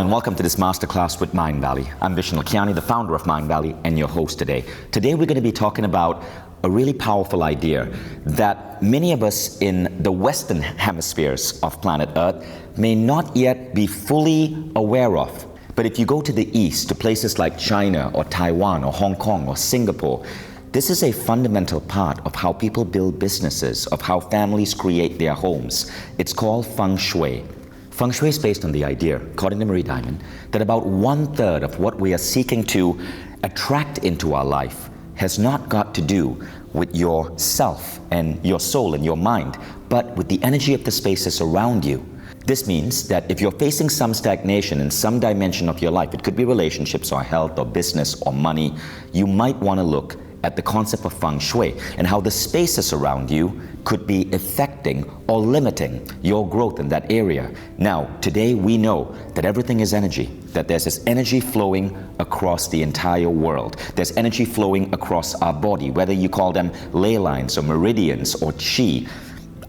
and welcome to this Masterclass with Mindvalley. I'm Vishen Lakhiani, the founder of Mindvalley, and your host today. Today we're going to be talking about a really powerful idea that many of us in the Western hemispheres of planet Earth may not yet be fully aware of. But if you go to the East, to places like China or Taiwan or Hong Kong or Singapore, this is a fundamental part of how people build businesses, of how families create their homes. It's called Feng Shui. Feng Shui is based on the idea, according to Marie Diamond, that about 1/3 of what we are seeking to attract into our life has not got to do with yourself and your soul and your mind, but with the energy of the spaces around you. This means that if you're facing some stagnation in some dimension of your life, it could be relationships or health or business or money, you might want to look at the concept of Feng Shui and how the spaces around you could be affecting or limiting your growth in that area. Now, today we know that everything is energy, that there's this energy flowing across the entire world. There's energy flowing across our body, whether you call them ley lines or meridians or chi.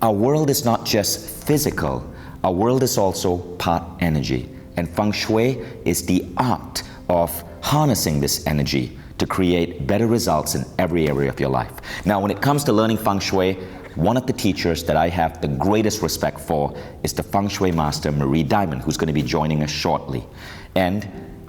Our world is not just physical, our world is also part energy. And Feng Shui is the art of harnessing this energy to create better results in every area of your life. Now, when it comes to learning Feng Shui, one of the teachers that I have the greatest respect for is the Feng Shui master, Marie Diamond, who's going to be joining us shortly. And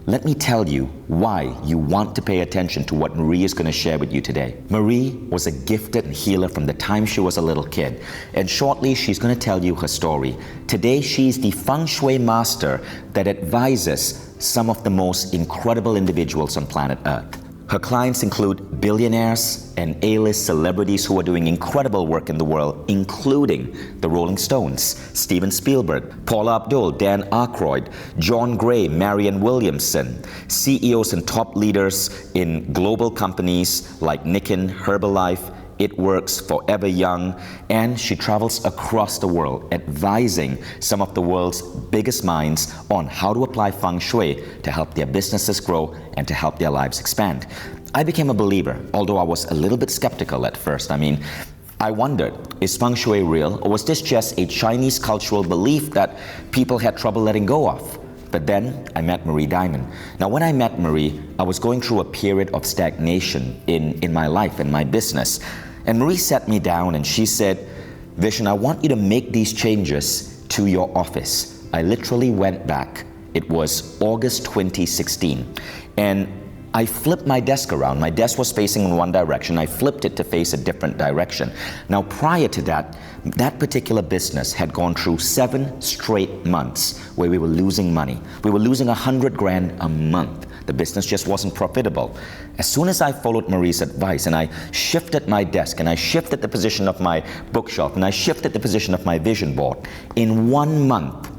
let me tell you why you want to pay attention to what Marie is going to share with you today. Marie was a gifted healer from the time she was a little kid. And shortly, she's going to tell you her story. Today, she's the Feng Shui master that advises some of the most incredible individuals on planet Earth. Her clients include billionaires and A-list celebrities who are doing incredible work in the world, including the Rolling Stones, Steven Spielberg, Paula Abdul, Dan Aykroyd, John Gray, Marianne Williamson, CEOs and top leaders in global companies like Nikken, Herbalife, It Works, Forever Young, and she travels across the world advising some of the world's biggest minds on how to apply Feng Shui to help their businesses grow and to help their lives expand. I became a believer, although I was a little bit skeptical at first. I wondered, is Feng Shui real, or was this just a Chinese cultural belief that people had trouble letting go of? But then I met Marie Diamond. Now, when I met Marie, I was going through a period of stagnation in my life and my business. And Marie sat me down and she said, Vishen, I want you to make these changes to your office. I literally went back. It was August 2016. And I flipped my desk around. My desk was facing in one direction. I flipped it to face a different direction. Now, prior to that, that particular business had gone through 7 straight months where we were losing money. We were losing 100 grand a month. The business just wasn't profitable. As soon as I followed Marie's advice and I shifted my desk and I shifted the position of my bookshelf and I shifted the position of my vision board, in 1 month,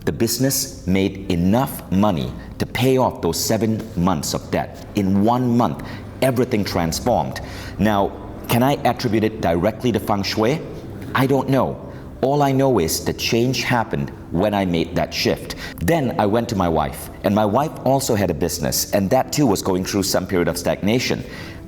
the business made enough money to pay off those 7 months of debt. In 1 month, everything transformed. Now, can I attribute it directly to Feng Shui? I don't know. All I know is the change happened when I made that shift. Then I went to my wife, and my wife also had a business, and that too was going through some period of stagnation.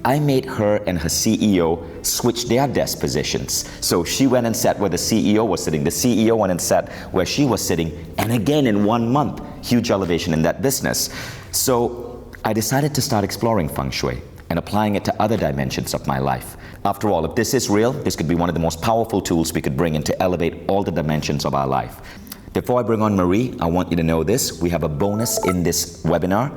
I made her and her CEO switch their desk positions. So she went and sat where the CEO was sitting. The CEO went and sat where she was sitting. And again, in 1 month, huge elevation in that business. So I decided to start exploring Feng Shui and applying it to other dimensions of my life. After all, if this is real, this could be one of the most powerful tools we could bring in to elevate all the dimensions of our life. Before I bring on Marie, I want you to know this. We have a bonus in this webinar.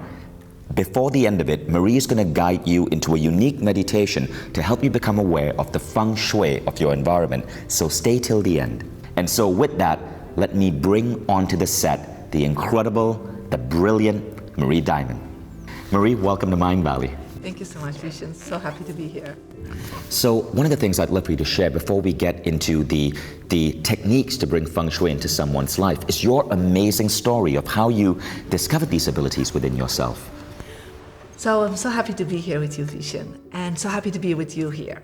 Before the end of it, Marie is going to guide you into a unique meditation to help you become aware of the Feng Shui of your environment. So stay till the end. And so with that, let me bring onto the set the incredible, the brilliant Marie Diamond. Marie, welcome to Mindvalley. Thank you so much, Vishen. So happy to be here. So one of the things I'd love for you to share before we get into the techniques to bring Feng Shui into someone's life is your amazing story of how you discovered these abilities within yourself. So I'm so happy to be here with you, Vishen, and so happy to be with you here.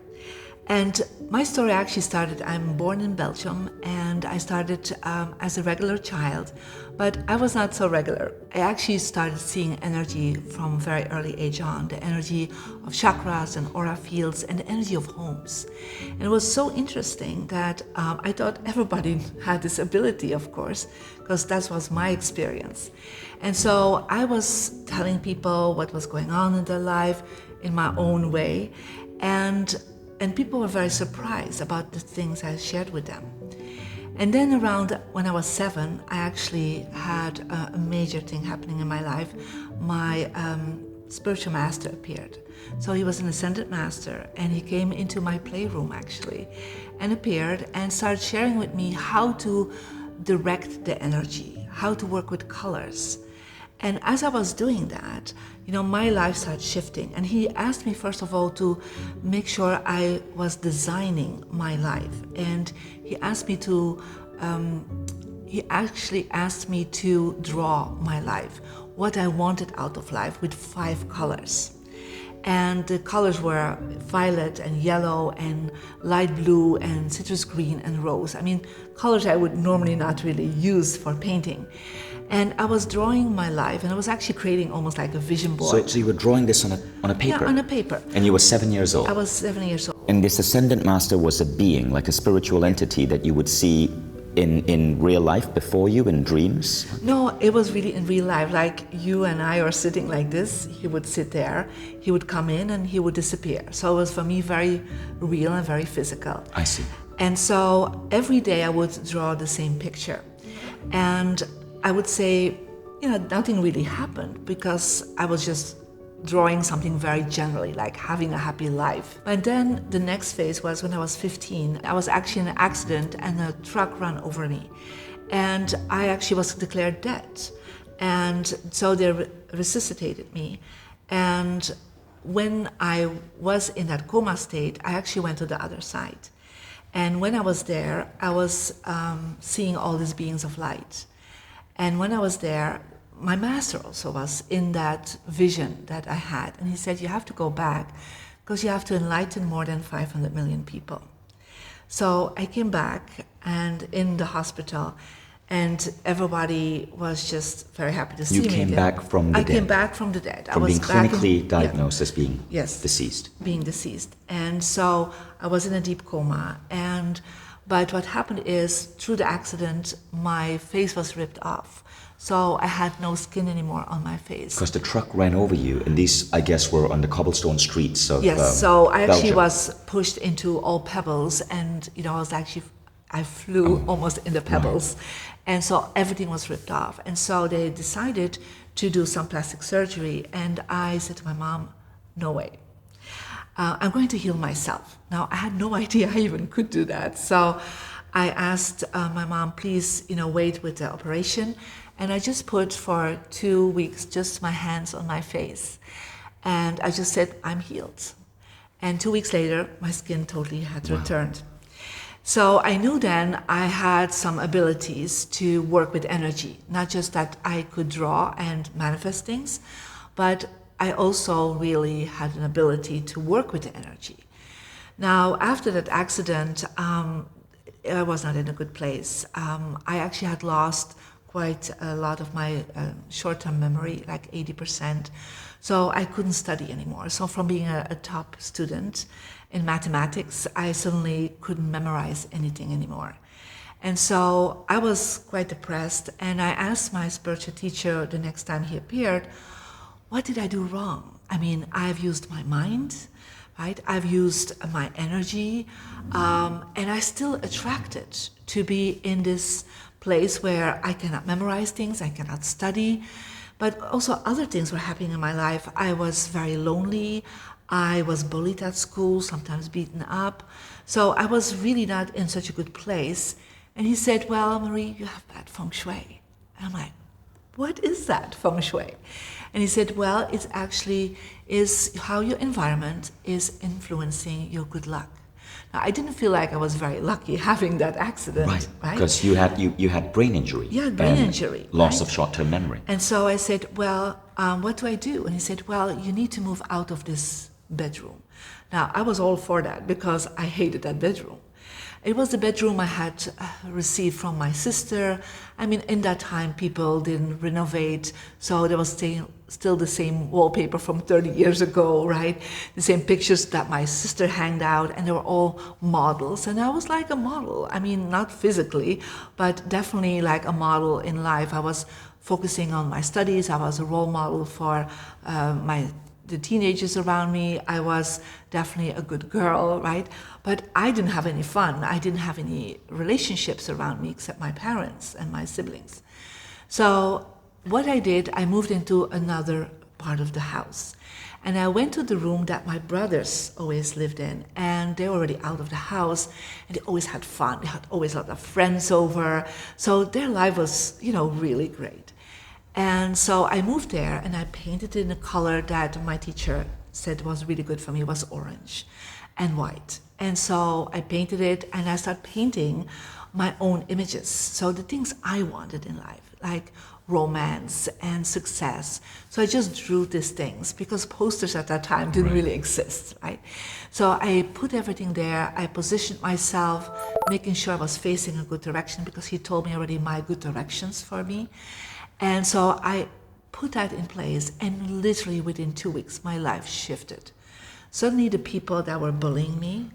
And my story actually started, I'm born in Belgium, and I started as a regular child, but I was not so regular. I actually started seeing energy from very early age on, the energy of chakras and aura fields and the energy of homes. And it was so interesting that I thought everybody had this ability, of course, because that was my experience. And so I was telling people what was going on in their life in my own way, and people were very surprised about the things I shared with them. And then around when I was 7, I actually had a major thing happening in my life. My spiritual master appeared. So he was an ascended master, and he came into my playroom actually and appeared and started sharing with me how to direct the energy, how to work with colors. And as I was doing that, my life started shifting. And he asked me, first of all, to make sure I was designing my life. And he actually asked me to draw my life, what I wanted out of life, with 5 colors. And the colors were violet and yellow and light blue and citrus green and rose. I mean, colors I would normally not really use for painting. And I was drawing my life, and I was actually creating almost like a vision board. So you were drawing this on a paper? Yeah, on a paper. And you were 7 years old? I was 7 years old. And this ascendant master was a being, like a spiritual entity that you would see in real life before you in dreams? No, it was really in real life. Like you and I are sitting like this, he would sit there, he would come in and he would disappear. So it was for me very real and very physical. I see. And so every day I would draw the same picture. And I would say, nothing really happened because I was just drawing something very generally, like having a happy life. And then the next phase was when I was 15. I was actually in an accident and a truck ran over me. And I actually was declared dead. And so they resuscitated me. And when I was in that coma state, I actually went to the other side. And when I was there, I was seeing all these beings of light. And when I was there, my master also was in that vision that I had. And he said, you have to go back because you have to enlighten more than 500 million people. So I came back and in the hospital, and everybody was just very happy to see me. You came back from the dead? I came back from the dead. From being clinically diagnosed as being deceased? Being deceased. And so I was in a deep coma. But what happened is, through the accident, my face was ripped off. So I had no skin anymore on my face. Because the truck ran over you, and these, I guess, were on the cobblestone streets of Yes, so I actually Belgium. was pushed into all pebbles, and I flew almost in the pebbles. Wow. And so everything was ripped off. And so they decided to do some plastic surgery, and I said to my mom, no way. I'm going to heal myself. Now, I had no idea I even could do that. So I asked my mom, please, wait with the operation. And I just put for 2 weeks just my hands on my face. And I just said, I'm healed. And 2 weeks later, my skin totally had returned. So I knew then I had some abilities to work with energy. Not just that I could draw and manifest things, but I also really had an ability to work with the energy. Now, after that accident, I was not in a good place. I actually had lost quite a lot of my short-term memory, like 80%. So I couldn't study anymore. So from being a top student in mathematics, I suddenly couldn't memorize anything anymore. And so I was quite depressed, and I asked my spiritual teacher the next time he appeared, what did I do wrong? I mean, I've used my mind, right? I've used my energy, and I still attracted to be in this place where I cannot memorize things, I cannot study, but also other things were happening in my life. I was very lonely, I was bullied at school, sometimes beaten up, so I was really not in such a good place. And he said, well, Marie, you have bad Feng Shui. And I'm like, what is that, Feng Shui? And he said, well, it actually is how your environment is influencing your good luck. Now, I didn't feel like I was very lucky having that accident, right? Because you had brain injury. Yeah, brain injury. Loss of short-term memory. And so I said, well, what do I do? And he said, well, you need to move out of this bedroom. Now, I was all for that because I hated that bedroom. It was the bedroom I had received from my sister. I mean, in that time, people didn't renovate, so there was still the same wallpaper from 30 years ago, right? The same pictures that my sister hanged out, and they were all models. And I was like a model. I mean, not physically, but definitely like a model in life. I was focusing on my studies. I was a role model for the teenagers around me. I was definitely a good girl, right? But I didn't have any fun. I didn't have any relationships around me except my parents and my siblings. So what I did, I moved into another part of the house. And I went to the room that my brothers always lived in, and they were already out of the house, and they always had fun. They had always a lot of friends over. So their life was, really great. And so I moved there and I painted it in a color that my teacher said was really good for me. It was orange and white. And so I painted it and I started painting my own images. So the things I wanted in life, like romance and success. So I just drew these things because posters at that time didn't really exist, right? So I put everything there. I positioned myself, making sure I was facing a good direction because he told me already my good directions for me. And so I put that in place, and literally within 2 weeks, my life shifted. Suddenly the people that were bullying me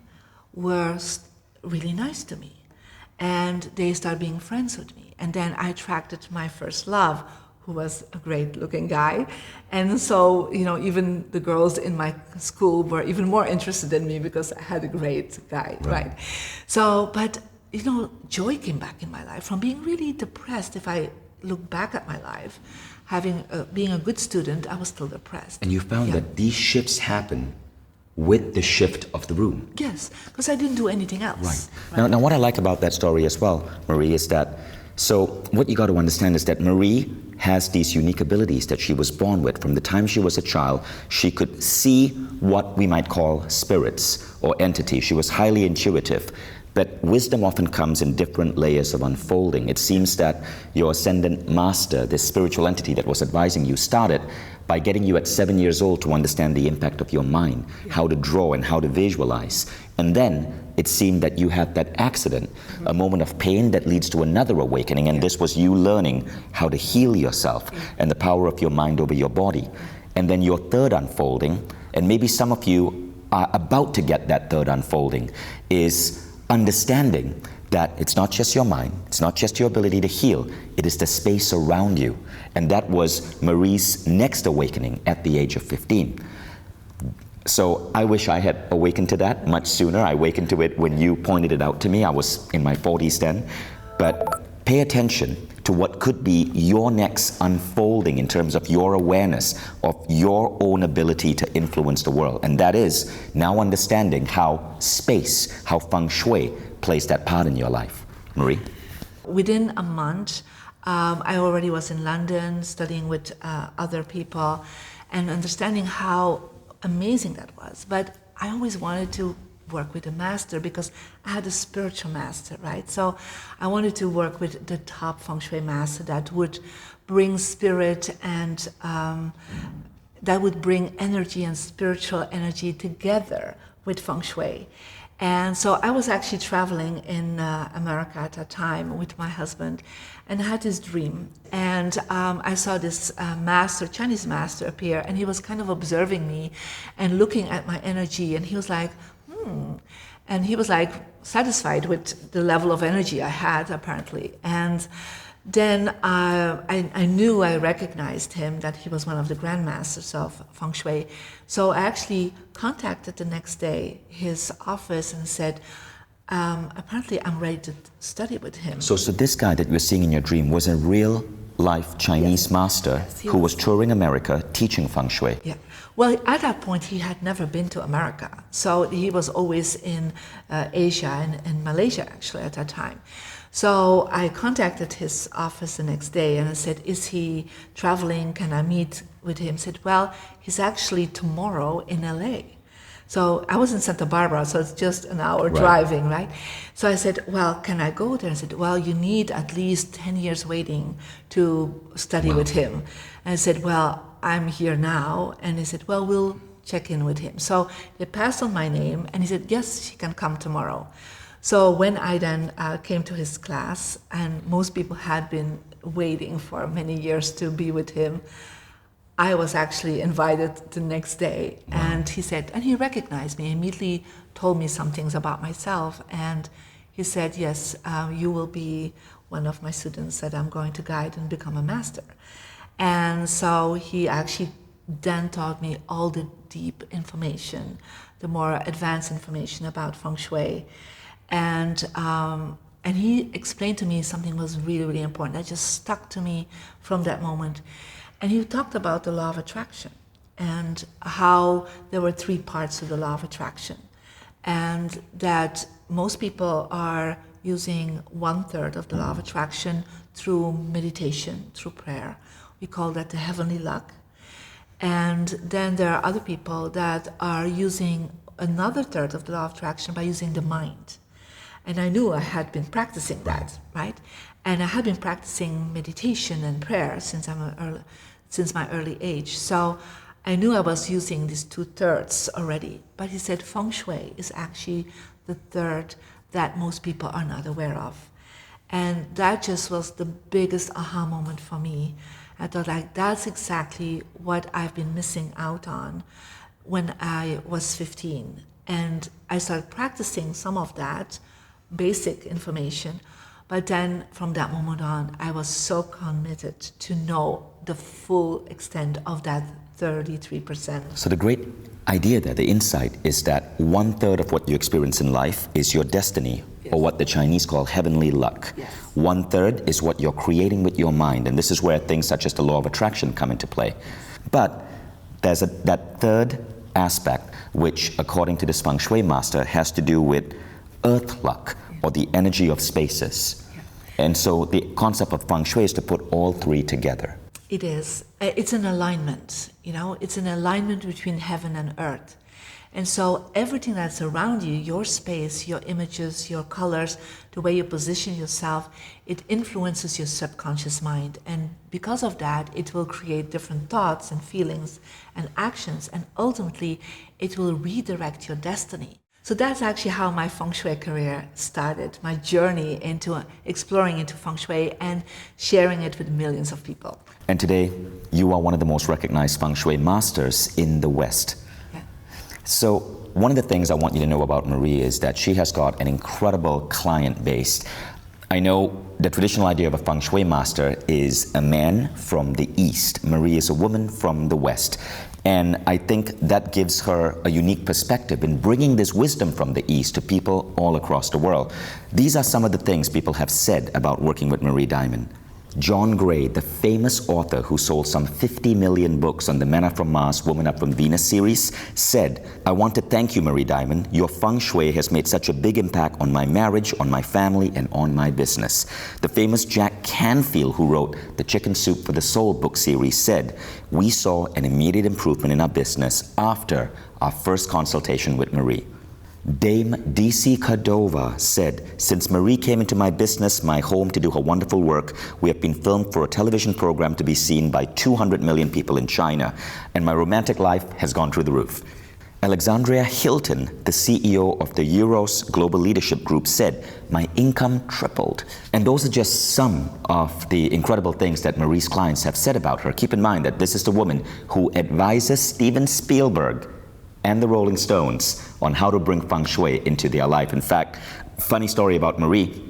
were really nice to me, and they started being friends with me. And then I attracted my first love, who was a great looking guy. And so, even the girls in my school were even more interested in me because I had a great guy, right? So, but, joy came back in my life from being really depressed. If I look back at my life, being a good student, I was still depressed. And you found that these shifts happen with the shift of the room. Yes, because I didn't do anything else. Right. Now, what I like about that story as well, Marie, is that, so what you got to understand is that Marie has these unique abilities that she was born with. From the time she was a child, she could see what we might call spirits or entities. She was highly intuitive. But wisdom often comes in different layers of unfolding. It seems that your ascendant master, this spiritual entity that was advising you, started by getting you at 7 years old to understand the impact of your mind, how to draw and how to visualize. And then it seemed that you had that accident, a moment of pain that leads to another awakening, and this was you learning how to heal yourself and the power of your mind over your body. And then your third unfolding, and maybe some of you are about to get that third unfolding, is understanding that it's not just your mind, it's not just your ability to heal, it is the space around you. And that was Marie's next awakening at the age of 15. So I wish I had awakened to that much sooner. I awakened to it when you pointed it out to me. I was in my 40s then. But pay attention to what could be your next unfolding in terms of your awareness of your own ability to influence the world. And that is now understanding how space, how Feng Shui plays that part in your life. Marie? Within a month, I already was in London studying with other people and understanding how amazing that was. But I always wanted to work with a master because I had a spiritual master, right? So I wanted to work with the top Feng Shui master that would bring spirit and that would bring energy and spiritual energy together with Feng Shui. And so I was actually traveling in America at that time with my husband, and I had this dream. And I saw this master, Chinese master, appear, and he was kind of observing me and looking at my energy, and he was like, and he was like satisfied with the level of energy I had, apparently. And then I knew, I recognized him, that he was one of the grandmasters of Feng Shui. So I actually contacted the next day his office and said, apparently I'm ready to study with him. So this guy that you're seeing in your dream was a real life Chinese master who was touring America teaching Feng Shui. Yeah. Well, at that point, he had never been to America. So he was always in Asia and Malaysia, actually, at that time. So I contacted his office the next day and I said, is he traveling? Can I meet with him? He said, well, he's actually tomorrow in LA. So I was in Santa Barbara, so it's just an hour driving, right? So I said, well, can I go there? And I said, well, you need at least 10 years waiting to study with him. And I said, well, I'm here now. And he said, well, we'll check in with him. So they passed on my name, and he said, yes, she can come tomorrow. So when I then came to his class, and most people had been waiting for many years to be with him, I was actually invited the next day. Wow. And he said, and he recognized me, immediately told me some things about myself. And he said, yes, you will be one of my students that I'm going to guide and become a master. And so he actually then taught me all the deep information, the more advanced information about Feng Shui. And he explained to me something was really, really important that just stuck to me from that moment. And he talked about the law of attraction and how there were 3 parts to the law of attraction, and that most people are using 1/3 of the law of attraction through meditation, through prayer. We call that the heavenly luck. And then there are other people that are using another 1/3 of the law of attraction by using the mind. And I knew I had been practicing that, right? And I had been practicing meditation and prayer since my early age. So I knew I was using these 2/3 already. But he said Feng Shui is actually the 1/3 that most people are not aware of. And that just was the biggest aha moment for me. I thought, like, that's exactly what I've been missing out on when I was 15. And I started practicing some of that basic information. But then from that moment on, I was so committed to know the full extent of that 33%. So the great idea there, the insight, is that 1/3 of what you experience in life is your destiny, yes, or what the Chinese call heavenly luck. Yes. 1/3 is what you're creating with your mind, and this is where things such as the law of attraction come into play. But there's that third aspect, which according to this Feng Shui master has to do with earth luck, or the energy of spaces. And so the concept of Feng Shui is to put all 3 together. It is. It's an alignment, it's an alignment between heaven and earth. And so everything that's around you, your space, your images, your colors, the way you position yourself, it influences your subconscious mind. And because of that, it will create different thoughts and feelings and actions. And ultimately, it will redirect your destiny. So that's actually how my Feng Shui career started, my journey into exploring into Feng Shui and sharing it with millions of people. And today, you are one of the most recognized Feng Shui masters in the West. Yeah. So one of the things I want you to know about Marie is that she has got an incredible client base. I know the traditional idea of a Feng Shui master is a man from the East. Marie is a woman from the West. And I think that gives her a unique perspective in bringing this wisdom from the East to people all across the world. These are some of the things people have said about working with Marie Diamond. John Gray, the famous author who sold some 50 million books on the Men Are From Mars, Women Are From Venus series, said, "I want to thank you, Marie Diamond. Your Feng Shui has made such a big impact on my marriage, on my family, and on my business." The famous Jack Canfield, who wrote the Chicken Soup for the Soul book series, said, "We saw an immediate improvement in our business after our first consultation with Marie." Dame DC Cordova said, "Since Marie came into my business, my home, to do her wonderful work, we have been filmed for a television program to be seen by 200 million people in China, and my romantic life has gone through the roof." Alexandria Hilton, the CEO of the Euros Global Leadership Group, said, "My income tripled." And those are just some of the incredible things that Marie's clients have said about her. Keep in mind that this is the woman who advises Steven Spielberg and the Rolling Stones on how to bring Feng Shui into their life. In fact, funny story about Marie,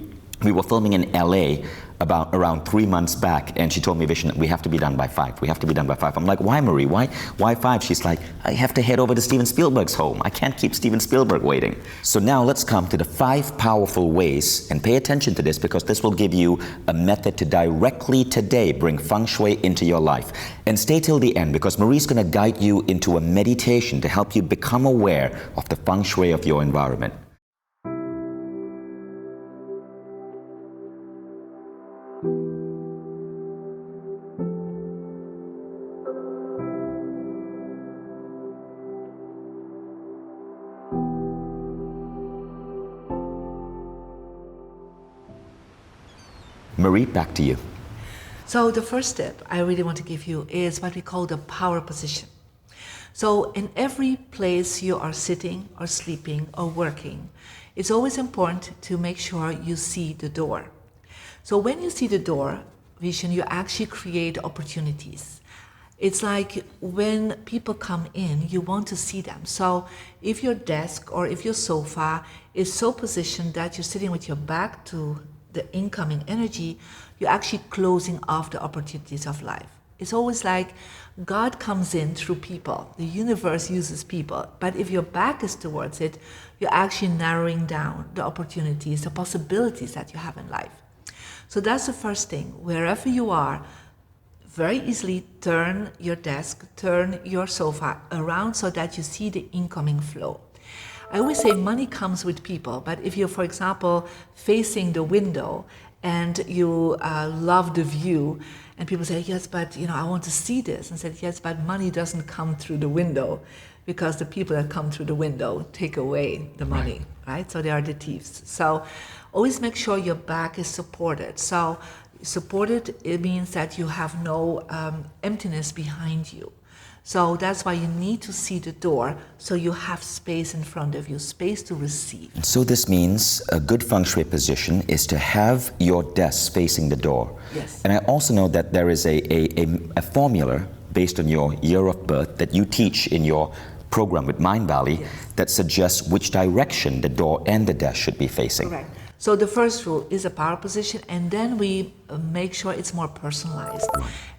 we were filming in LA about around 3 months back, and she told me, "Vishen, we have to be done by 5. We have to be done by 5. I'm like, "Why, Marie? Why 5? She's like, "I have to head over to Steven Spielberg's home. I can't keep Steven Spielberg waiting." So now let's come to the 5 powerful ways, and pay attention to this because this will give you a method to directly today bring Feng Shui into your life. And stay till the end because Marie's going to guide you into a meditation to help you become aware of the Feng Shui of your environment. Marie, back to you. So the first step I really want to give you is what we call the power position. So in every place you are sitting or sleeping or working, it's always important to make sure you see the door. So when you see the door vision, you actually create opportunities. It's like when people come in, you want to see them. So if your desk or if your sofa is so positioned that you're sitting with your back to the incoming energy, you're actually closing off the opportunities of life. It's always like God comes in through people. The universe uses people. But if your back is towards it, you're actually narrowing down the opportunities, the possibilities that you have in life. So that's the first thing. Wherever you are, very easily turn your desk, turn your sofa around so that you see the incoming flow. I always say money comes with people, but if you're, for example, facing the window and you love the view, and people say, yes, but I want to see this, and said, yes, but money doesn't come through the window, because the people that come through the window take away the money, right? So they are the thieves. So always make sure your back is supported. So supported, it means that you have no emptiness behind you. So that's why you need to see the door, so you have space in front of you, space to receive. So this means a good feng shui position is to have your desk facing the door. Yes. And I also know that there is a formula based on your year of birth that you teach in your program with Mindvalley, yes, that suggests which direction the door and the desk should be facing. Correct. So the first rule is a power position, and then we make sure it's more personalized.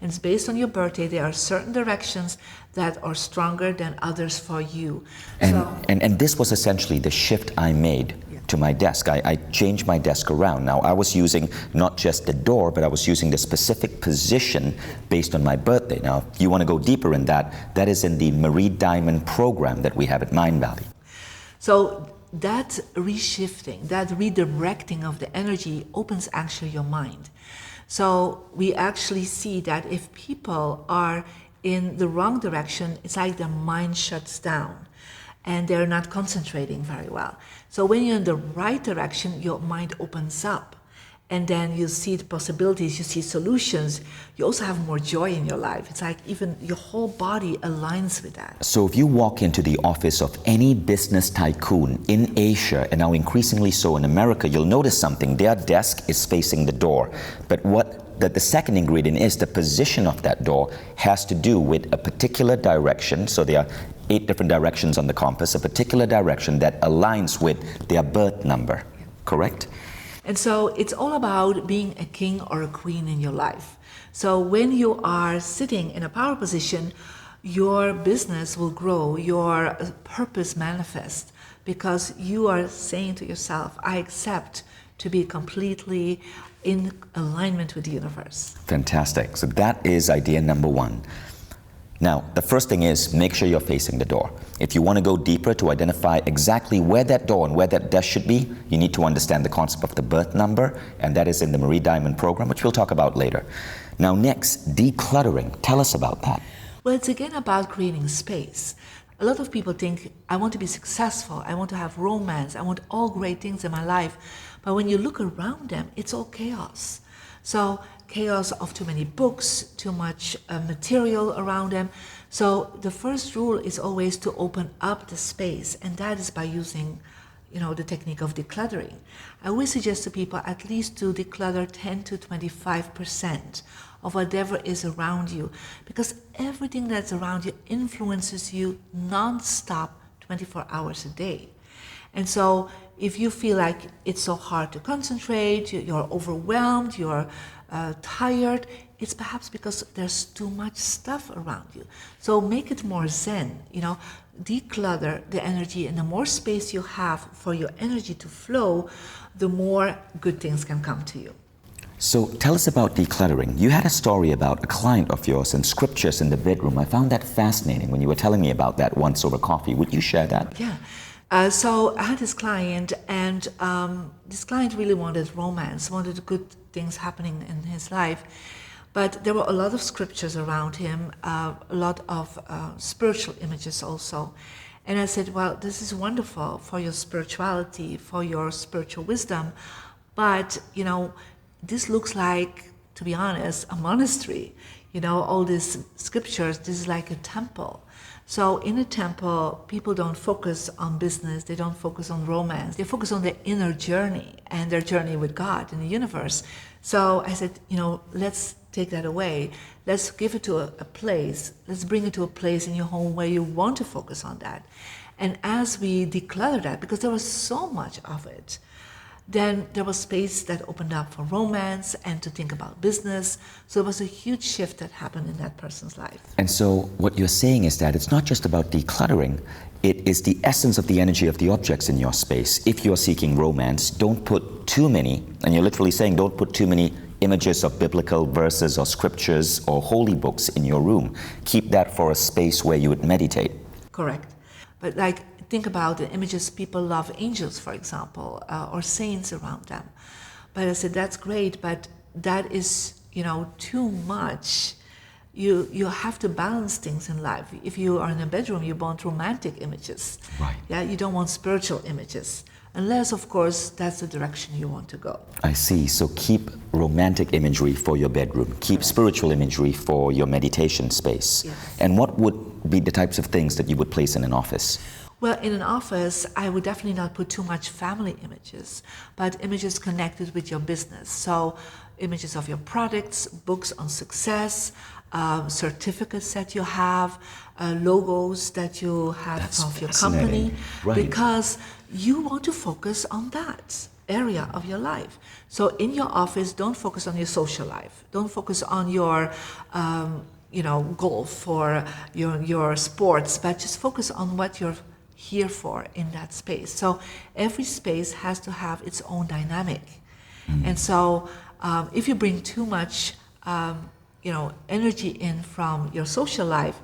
And it's based on your birthday. There are certain directions that are stronger than others for you. And this was essentially the shift I made to my desk. I changed my desk around. Now I was using not just the door, but I was using the specific position based on my birthday. Now, if you want to go deeper in that, that is in the Marie Diamond program that we have at Mindvalley. So that reshifting, that redirecting of the energy opens actually your mind. So we actually see that if people are in the wrong direction, it's like their mind shuts down and they're not concentrating very well. So when you're in the right direction, your mind opens up, and then you see the possibilities, you see solutions. You also have more joy in your life. It's like even your whole body aligns with that. So if you walk into the office of any business tycoon in Asia, and now increasingly so in America, you'll notice something. Their desk is facing the door. But the second ingredient is the position of that door has to do with a particular direction. So there are 8 different directions on the compass, a particular direction that aligns with their birth number, correct? And so it's all about being a king or a queen in your life. So when you are sitting in a power position, your business will grow, your purpose manifests, because you are saying to yourself, I accept to be completely in alignment with the universe. Fantastic. So that is idea number 1. Now, the first thing is make sure you're facing the door. If you want to go deeper to identify exactly where that door and where that desk should be, you need to understand the concept of the birth number, and that is in the Marie Diamond program, which we'll talk about later. Now next, decluttering. Tell us about that. Well, it's again about creating space. A lot of people think, I want to be successful, I want to have romance, I want all great things in my life. But when you look around them, it's all chaos. So chaos of too many books, too much material around them. So the first rule is always to open up the space, and that is by using the technique of decluttering. I always suggest to people at least to declutter 10 to 25% of whatever is around you, because everything that's around you influences you non-stop 24 hours a day. And so if you feel like it's so hard to concentrate, you're overwhelmed, you're tired, it's perhaps because there's too much stuff around you. So make it more zen, declutter the energy, and the more space you have for your energy to flow, the more good things can come to you. So tell us about decluttering. You had a story about a client of yours and scriptures in the bedroom. I found that fascinating when you were telling me about that once over coffee. Would you share that? Yeah. So I had this client, and this client really wanted romance, wanted good things happening in his life. But there were a lot of scriptures around him, a lot of spiritual images also. And I said, well, this is wonderful for your spirituality, for your spiritual wisdom. But, this looks like, to be honest, a monastery. All these scriptures, this is like a temple. So in a temple, people don't focus on business, they don't focus on romance, they focus on their inner journey and their journey with God in the universe. So I said, let's take that away. Let's give it to a place. Let's bring it to a place in your home where you want to focus on that. And as we declutter that, because there was so much of it, then there was space that opened up for romance and to think about business. So it was a huge shift that happened in that person's life. And so what you're saying is that it's not just about decluttering, it is the essence of the energy of the objects in your space. If you're seeking romance, don't put too many, and you're literally saying don't put too many images of biblical verses or scriptures or holy books in your room. Keep that for a space where you would meditate. Correct. But think about the images. People love angels, for example, or saints around them. But I said, that's great, but that is, too much. You have to balance things in life. If you are in a bedroom, you want romantic images. Right. Yeah, you don't want spiritual images. Unless, of course, that's the direction you want to go. I see. So keep romantic imagery for your bedroom. Keep spiritual imagery for your meditation space. Yes. And what would be the types of things that you would place in an office? Well, in an office, I would definitely not put too much family images, but images connected with your business. So images of your products, books on success, certificates that you have, logos that you have of your company, right. Because you want to focus on that area of your life. So in your office, don't focus on your social life. Don't focus on your golf or your sports, but just focus on what you're here for in that space. So every space has to have its own dynamic. And so if you bring too much energy in from your social life,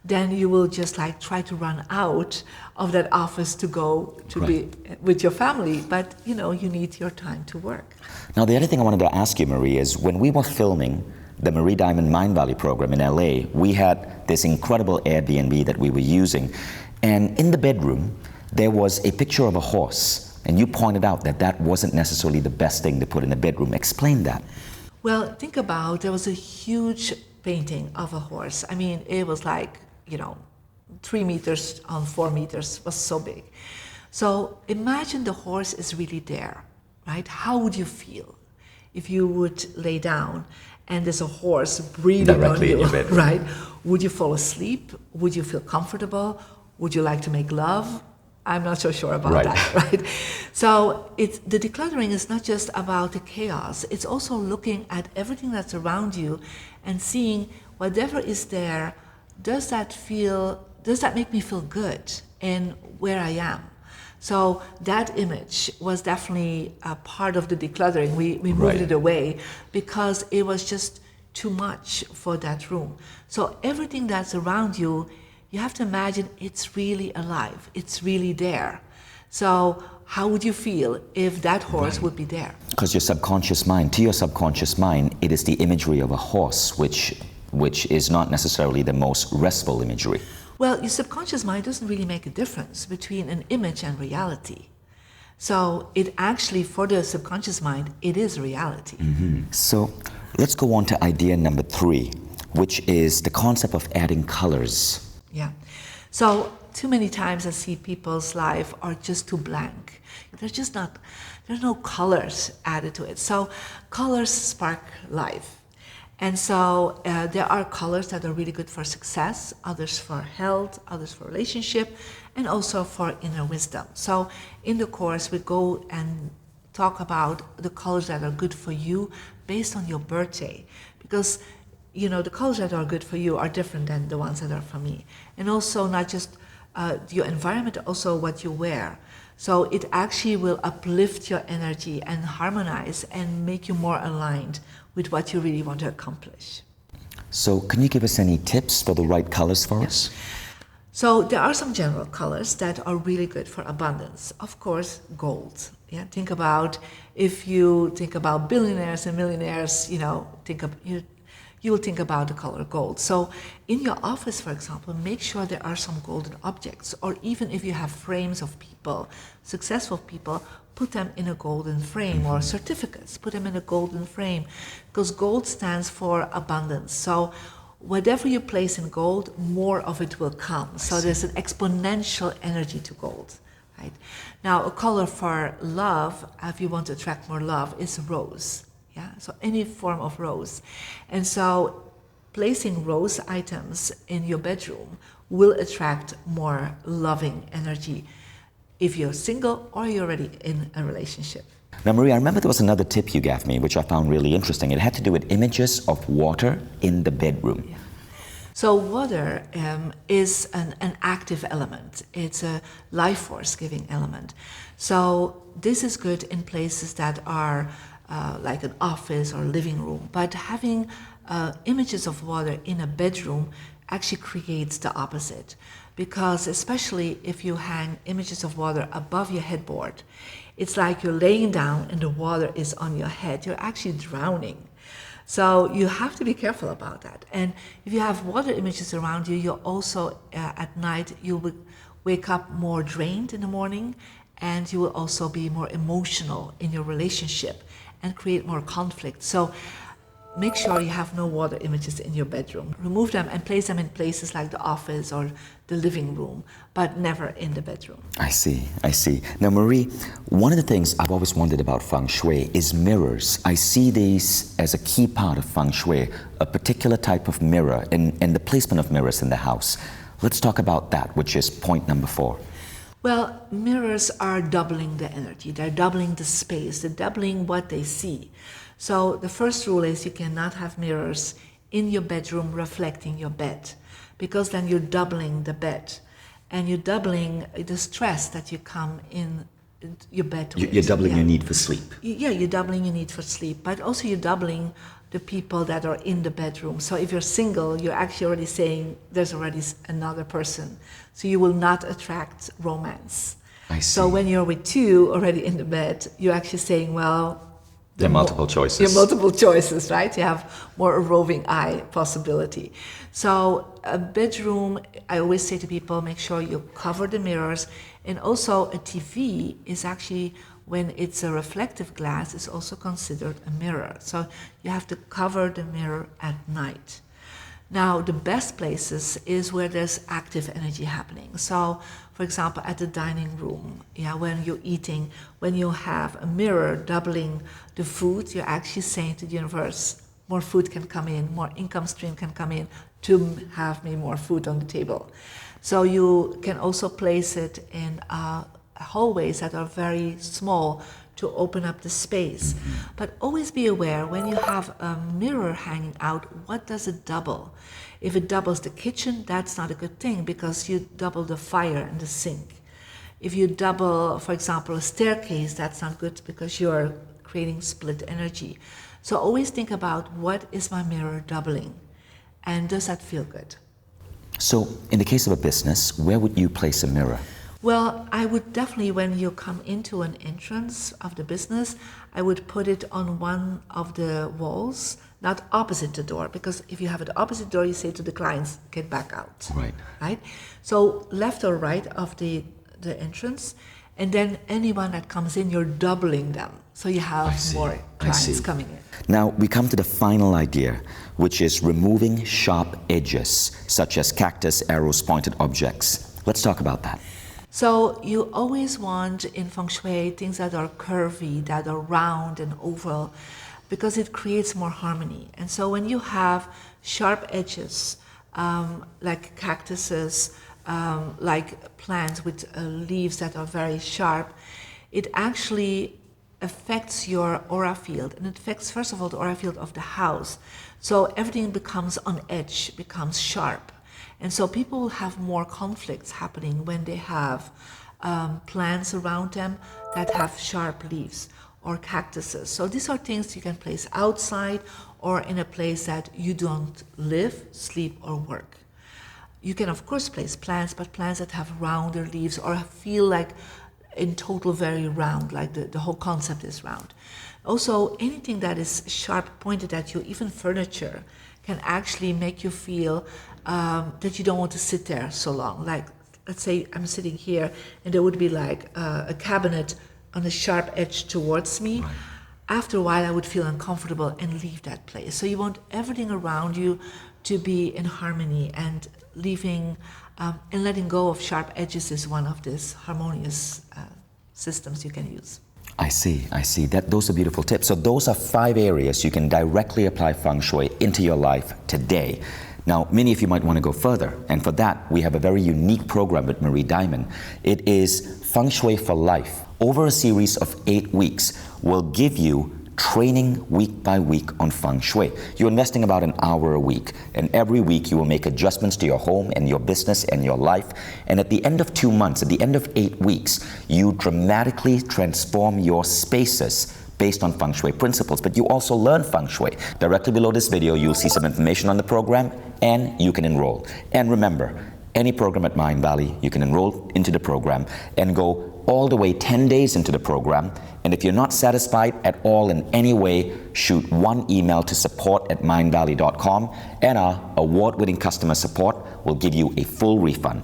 then you will just try to run out of that office to go to be with your family. But you need your time to work. Now the other thing I wanted to ask you, Marie, is when we were filming the Marie Diamond Mindvalley program in LA, we had this incredible Airbnb that we were using. And in the bedroom, there was a picture of a horse. And you pointed out that that wasn't necessarily the best thing to put in the bedroom. Explain that. Well, think about, there was a huge painting of a horse. I mean, it was 3 meters on 4 meters, was so big. So imagine the horse is really there, right? How would you feel if you would lay down and there's a horse breathing directly on you, in your bedroom. right? Would you fall asleep? Would you feel comfortable? Would you like to make love? I'm not so sure about that, right? So the decluttering is not just about the chaos. It's also looking at everything that's around you and seeing whatever is there, does that make me feel good in where I am? So that image was definitely a part of the decluttering. We moved it away because it was just too much for that room. So everything that's around you, you have to imagine it's really alive. It's really there. So how would you feel if that horse would be there? Because to your subconscious mind, it is the imagery of a horse, which is not necessarily the most restful imagery. Well, your subconscious mind doesn't really make a difference between an image and reality. So it actually, for the subconscious mind, it is reality. Mm-hmm. So let's go on to idea number 3, which is the concept of adding colors. Yeah. So too many times I see people's life are just too blank. There's no colors added to it. So colors spark life. And so there are colors that are really good for success, others for health, others for relationship, and also for inner wisdom. So in the course, we go and talk about the colors that are good for you based on your birthday. Because the colors that are good for you are different than the ones that are for me. And also not just your environment, also what you wear. So it actually will uplift your energy and harmonize and make you more aligned with what you really want to accomplish. So can you give us any tips for the right colors for us? So there are some general colors that are really good for abundance. Of course, gold. Yeah, if you think about billionaires and millionaires, you will think about the color gold. So in your office, for example, make sure there are some golden objects, or even if you have frames of people, successful people, put them in a golden frame, or certificates, put them in a golden frame, because gold stands for abundance. So whatever you place in gold, more of it will come. So there's an exponential energy to gold. Right? Now, a color for love, if you want to attract more love, is rose. Yeah, so any form of rose. And so placing rose items in your bedroom will attract more loving energy if you're single or you're already in a relationship. Now, Marie, I remember there was another tip you gave me, which I found really interesting. It had to do with images of water in the bedroom. Yeah. So water is an active element. It's a life force giving element. So this is good in places that are like an office or living room. But having images of water in a bedroom actually creates the opposite. Because especially if you hang images of water above your headboard, it's like you're laying down and the water is on your head. You're actually drowning. So you have to be careful about that. And if you have water images around you, you'll also, at night, you will wake up more drained in the morning, and you will also be more emotional in your relationship and create more conflict. So make sure you have no water images in your bedroom. Remove them and place them in places like the office or the living room, but never in the bedroom. I see. Now, Marie, one of the things I've always wondered about Feng Shui is mirrors. I see these as a key part of Feng Shui, a particular type of mirror and the placement of mirrors in the house. Let's talk about that, which is point number 4. Well, mirrors are doubling the energy. They're doubling the space. They're doubling what they see. So the first rule is you cannot have mirrors in your bedroom reflecting your bed, because then you're doubling the bed and you're doubling the stress that you come in your bed with. You're doubling your need for sleep. Yeah, you're doubling your need for sleep, but also you're doubling the people that are in the bedroom. So if you're single, you're actually already saying there's already another person. So you will not attract romance. I see. So when you're with 2 already in the bed, you're actually saying, well, there are multiple choices. There are multiple choices, right? You have more a roving eye possibility. So a bedroom, I always say to people, make sure you cover the mirrors. And also a TV is actually, when it's a reflective glass, is also considered a mirror. So you have to cover the mirror at night. Now, the best places is where there's active energy happening. So, for example, at the dining room, when you're eating, when you have a mirror doubling the food, you're actually saying to the universe, more food can come in, more income stream can come in to have me more food on the table. So you can also place it in hallways that are very small to open up the space. But always be aware, when you have a mirror hanging out, what does it double? If it doubles the kitchen, that's not a good thing, because you double the fire in the sink. If you double, for example, a staircase, that's not good, because you're creating split energy. So always think about, what is my mirror doubling? And does that feel good? So in the case of a business, where would you place a mirror? Well, I would definitely, when you come into an entrance of the business, I would put it on one of the walls, not opposite the door, because if you have it opposite the door, you say to the clients, get back out. Right? So left or right of the entrance, and then anyone that comes in, you're doubling them. So you have more clients coming in. Now we come to the final idea, which is removing sharp edges, such as cactus, arrows, pointed objects. Let's talk about that. So you always want in Feng Shui things that are curvy, that are round and oval, because it creates more harmony. And so when you have sharp edges, like cactuses, like plants with leaves that are very sharp, it actually affects your aura field. And it affects, first of all, the aura field of the house. So everything becomes on edge, becomes sharp. And so people will have more conflicts happening when they have plants around them that have sharp leaves, or cactuses. So these are things you can place outside or in a place that you don't live, sleep, or work. You can, of course, place plants, but plants that have rounder leaves or feel like in total very round, like the whole concept is round. Also, anything that is sharp pointed at you, even furniture, can actually make you feel that you don't want to sit there so long. Like, let's say I'm sitting here and there would be like a cabinet on a sharp edge towards me. Right. After a while, I would feel uncomfortable and leave that place. So you want everything around you to be in harmony, and leaving and letting go of sharp edges is one of these harmonious systems you can use. I see. Those are beautiful tips. So those are 5 areas you can directly apply Feng Shui into your life today. Now, many of you might want to go further, and for that, we have a very unique program with Marie Diamond. It is Feng Shui for Life. Over a series of 8 weeks, we'll give you training week by week on Feng Shui. You're investing about an hour a week, and every week you will make adjustments to your home and your business and your life. And at the end of 2 months, at the end of 8 weeks, you dramatically transform your spaces based on Feng Shui principles, but you also learn Feng Shui. Directly below this video, you'll see some information on the program, and you can enroll. And remember, any program at Mindvalley, you can enroll into the program and go all the way 10 days into the program. And if you're not satisfied at all in any way, shoot one email to support@mindvalley.com, and our award-winning customer support will give you a full refund.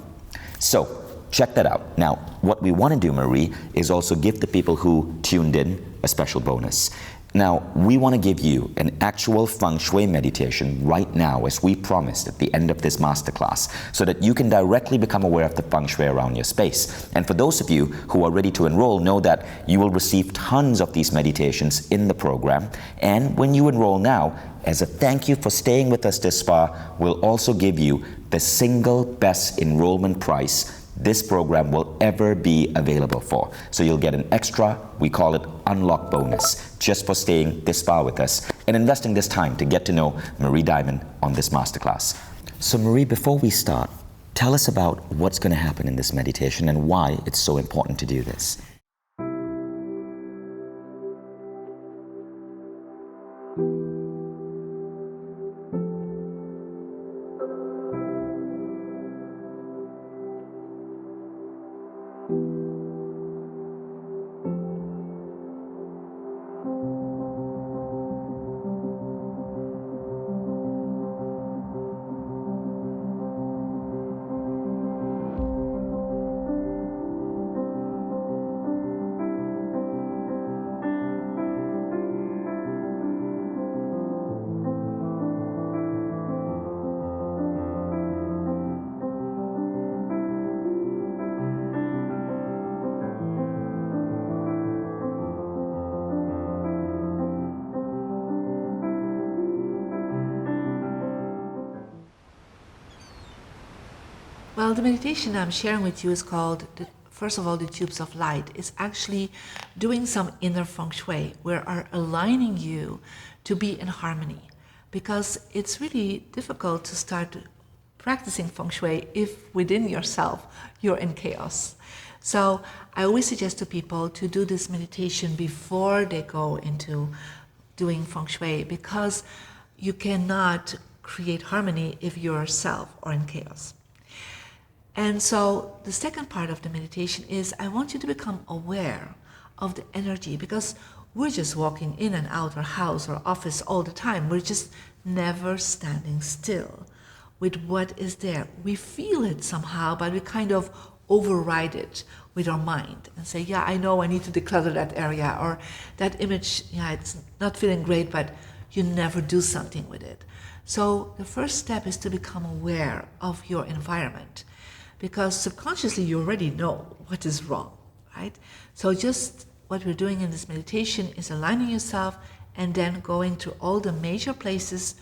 So check that out. Now, what we want to do, Marie, is also give the people who tuned in a special bonus. Now, we want to give you an actual Feng Shui meditation right now, as we promised at the end of this masterclass, so that you can directly become aware of the Feng Shui around your space. And for those of you who are ready to enroll, know that you will receive tons of these meditations in the program. And when you enroll now, as a thank you for staying with us this far, we'll also give you the single best enrollment price this program will ever be available for. So you'll get an extra, we call it unlock bonus, just for staying this far with us and investing this time to get to know Marie Diamond on this masterclass. So Marie, before we start, tell us about what's going to happen in this meditation and why it's so important to do this. Well, the meditation I'm sharing with you is called, first of all, the Tubes of Light. It's actually doing some inner Feng Shui, where are aligning you to be in harmony. Because it's really difficult to start practicing Feng Shui if within yourself you're in chaos. So I always suggest to people to do this meditation before they go into doing Feng Shui, because you cannot create harmony if you're yourself or in chaos. And so the second part of the meditation is I want you to become aware of the energy, because we're just walking in and out our house or office all the time. We're just never standing still with what is there. We feel it somehow, but we kind of override it with our mind and say, yeah, I know I need to declutter that area, or that image, yeah, it's not feeling great, but you never do something with it. So the first step is to become aware of your environment, because subconsciously you already know what is wrong, right? So just what we're doing in this meditation is aligning yourself and then going to all the major places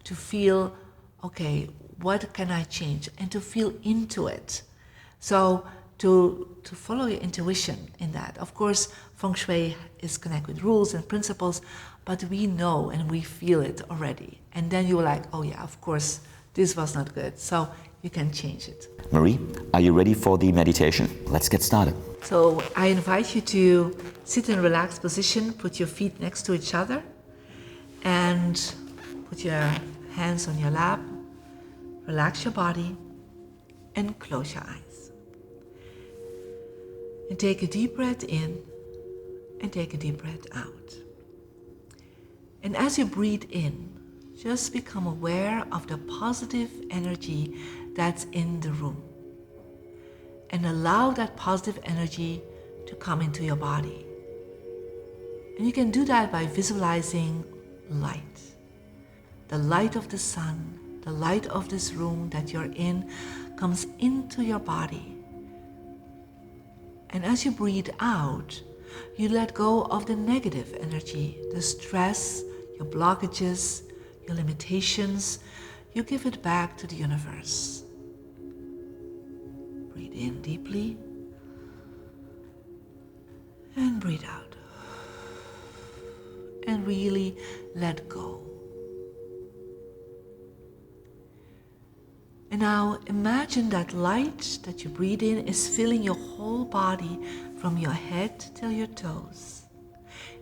to feel, okay, what can I change? And to feel into it. So to follow your intuition in that. Of course, Feng Shui is connected with rules and principles, but we know and we feel it already. And then you're like, oh yeah, of course, this was not good. So you can change it. Marie, are you ready for the meditation? Let's get started. So I invite you to sit in a relaxed position, put your feet next to each other, and put your hands on your lap, relax your body, and close your eyes. And take a deep breath in, and take a deep breath out. And as you breathe in, just become aware of the positive energy that's in the room. And allow that positive energy to come into your body. And you can do that by visualizing light. The light of the sun, the light of this room that you're in comes into your body. And as you breathe out, you let go of the negative energy, the stress, your blockages, your limitations. You give it back to the universe. Breathe in deeply and breathe out. And really let go. And now imagine that light that you breathe in is filling your whole body from your head till your toes.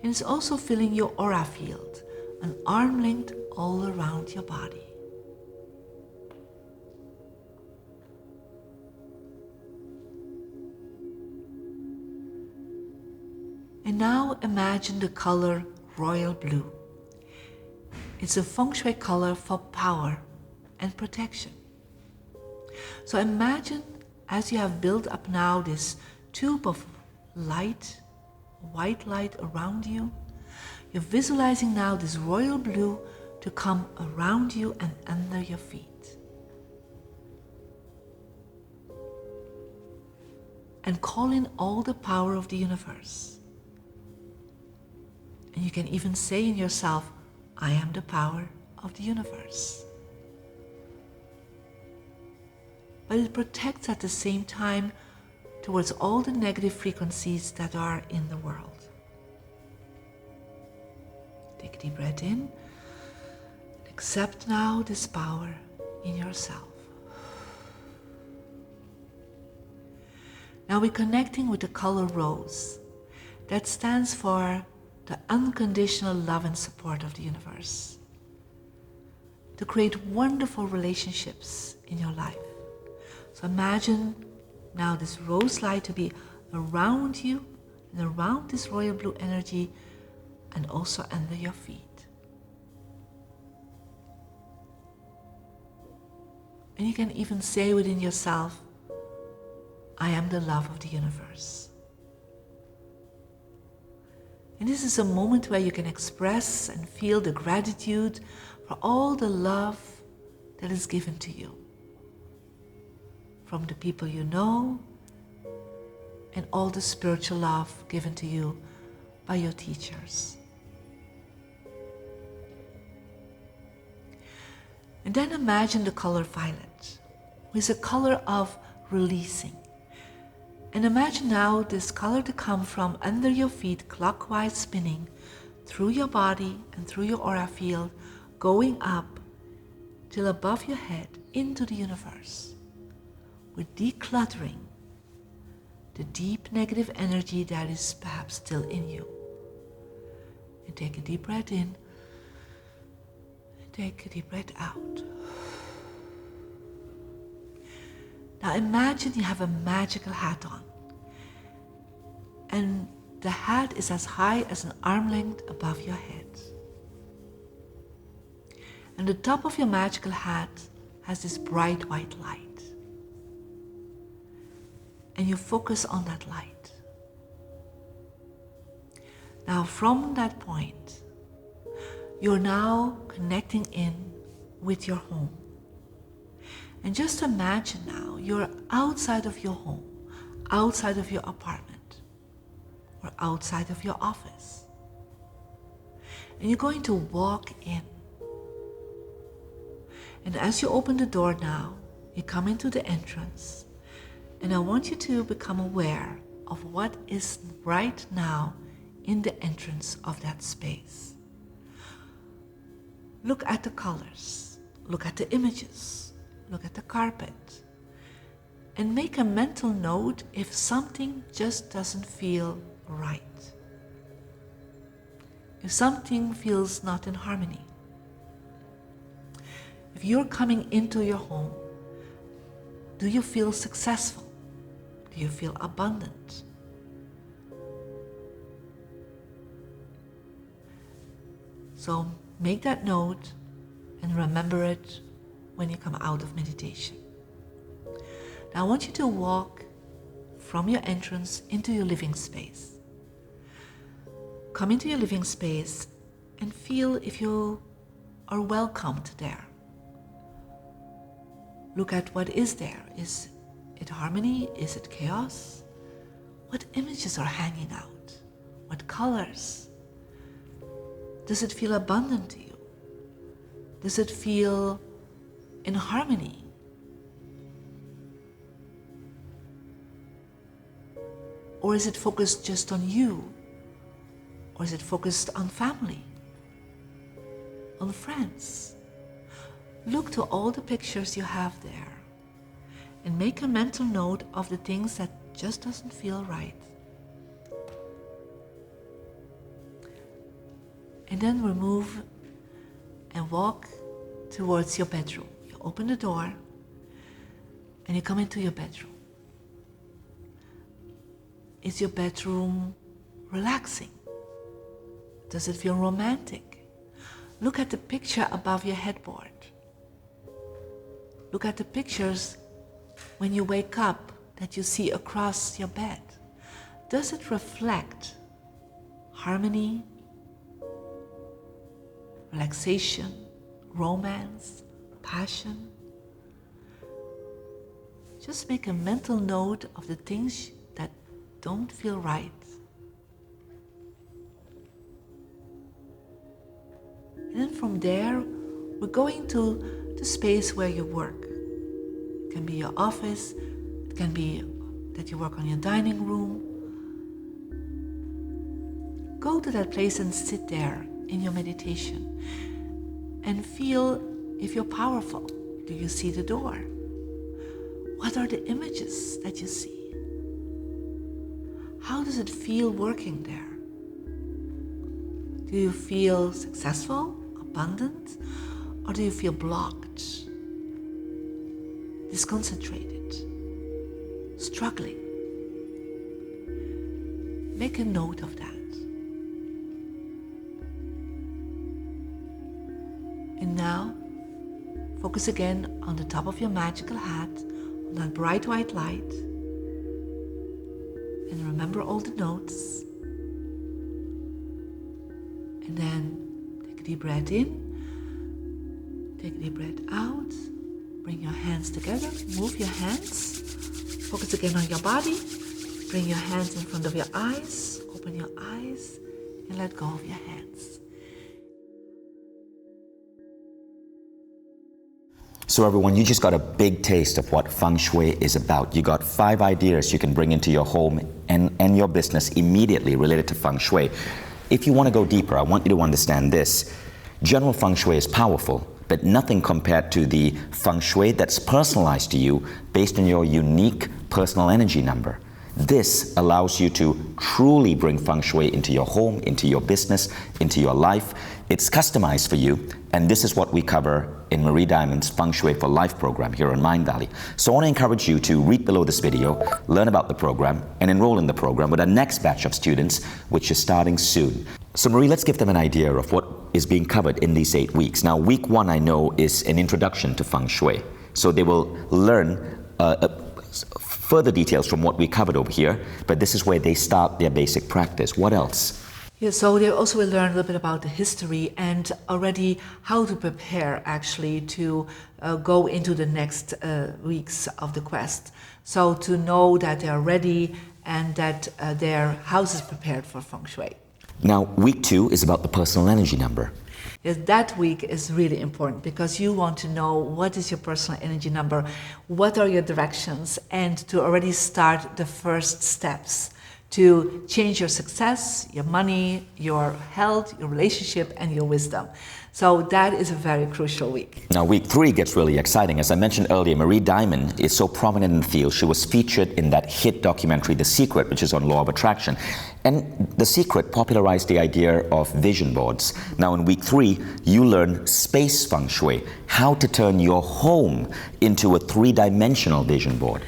And it's also filling your aura field, an arm length all around your body. And now imagine the color royal blue. It's a Feng Shui color for power and protection. So imagine as you have built up now this tube of light, white light around you, you're visualizing now this royal blue to come around you and under your feet. And call in all the power of the universe. And you can even say in yourself, I am the power of the universe. But it protects at the same time towards all the negative frequencies that are in the world. Take a deep breath in. Accept now this power in yourself. Now we're connecting with the color rose. That stands for the unconditional love and support of the universe. To create wonderful relationships in your life. So imagine now this rose light to be around you and around this royal blue energy and also under your feet. And you can even say within yourself, I am the love of the universe. And this is a moment where you can express and feel the gratitude for all the love that is given to you. From the people you know, and all the spiritual love given to you by your teachers. And then imagine the color violet, which is a color of releasing. And imagine now this color to come from under your feet, clockwise spinning, through your body and through your aura field, going up till above your head into the universe. We're decluttering the deep negative energy that is perhaps still in you. And take a deep breath in, and take a deep breath out. Now imagine you have a magical hat on. And the hat is as high as an arm length above your head. And the top of your magical hat has this bright white light. And you focus on that light. Now from that point, you're now connecting in with your home. And just imagine now you're outside of your home, outside of your apartment, or outside of your office. And you're going to walk in. And as you open the door now, you come into the entrance. And I want you to become aware of what is right now in the entrance of that space. Look at the colors, look at the images, look at the carpet, and make a mental note if something just doesn't feel right. If something feels not in harmony. If you're coming into your home, do you feel successful? Do you feel abundant? So make that note and remember it when you come out of meditation. Now I want you to walk from your entrance into your living space. Come into your living space and feel if you are welcomed there. look at what is there. Is it harmony? Is it chaos? What images are hanging out? What colors? Does it feel abundant to you? Does it feel in harmony? Or is it focused just on you? Or is it focused on family? On friends? Look to all the pictures you have there and make a mental note of the things that just doesn't feel right. And then remove and walk towards your bedroom. You open the door and you come into your bedroom. Is your bedroom relaxing? Does it feel romantic? Look at the picture above your headboard. Look at the pictures when you wake up that you see across your bed. Does it reflect harmony, relaxation, romance, passion? Just make a mental note of the things that don't feel right. And then from there, we're going to the space where you work. It can be your office, it can be that you work on your dining room. Go to that place and sit there in your meditation and feel if you're powerful. Do you see the door? What are the images that you see? How does it feel working there? Do you feel successful, abundant, or do you feel blocked, disconcentrated, struggling? Make a note of that. And now, focus again on the top of your magical hat, on that bright white light. And remember all the notes. And then take a deep breath in, take a deep breath out, bring your hands together, move your hands, focus again on your body, bring your hands in front of your eyes, open your eyes, and let go of your hands. So everyone, you just got a big taste of what Feng Shui is about. You got 5 ideas you can bring into your home and your business immediately related to Feng Shui. If you want to go deeper, I want you to understand this. General Feng Shui is powerful, but nothing compared to the Feng Shui that's personalized to you based on your unique personal energy number. This allows you to truly bring Feng Shui into your home, into your business, into your life. It's customized for you, and this is what we cover in Marie Diamond's Feng Shui for Life program here in Mindvalley. So I want to encourage you to read below this video, learn about the program, and enroll in the program with our next batch of students, which is starting soon. So Marie, let's give them an idea of what is being covered in these 8 weeks. Now, week 1, I know, is an introduction to Feng Shui. So they will learn further details from what we covered over here, but this is where they start their basic practice. What else? Yeah, so they also will learn a little bit about the history and already how to prepare actually to go into the next weeks of the quest. So to know that they are ready and that their house is prepared for Feng Shui. Now, week 2 is about the personal energy number. Yes, that week is really important because you want to know what is your personal energy number, what are your directions, and to already start the first steps to change your success, your money, your health, your relationship, and your wisdom. So that is a very crucial week. Now, week 3 gets really exciting. As I mentioned earlier, Marie Diamond is so prominent in the field. She was featured in that hit documentary, The Secret, which is on law of attraction. And The Secret popularized the idea of vision boards. Now, in week 3, you learn space Feng Shui, how to turn your home into a 3-dimensional vision board.